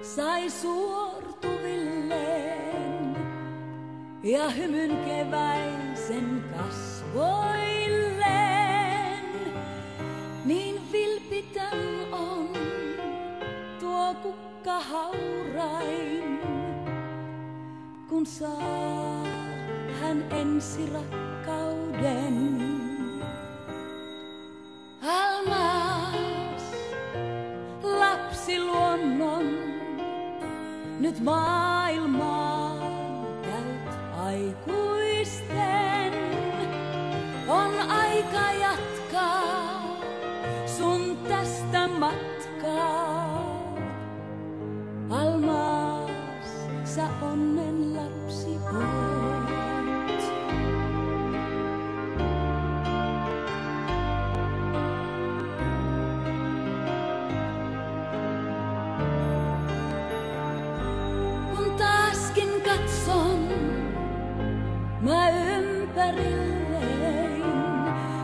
sai suortuvilleen ja hymyn keväisen kasvoilleen. Niin vilpitön on tuo kukka haurain, kun saa hän ensi rakkauden. Almas, lapsi luonnon, nyt maailmaan käyt aikuisten. On aika jatkaa sun tästä matkaa. Almas, sä onnen lapsi oot. Kun taaskin katson mä ympärilleen,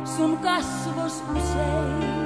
sun kasvos usein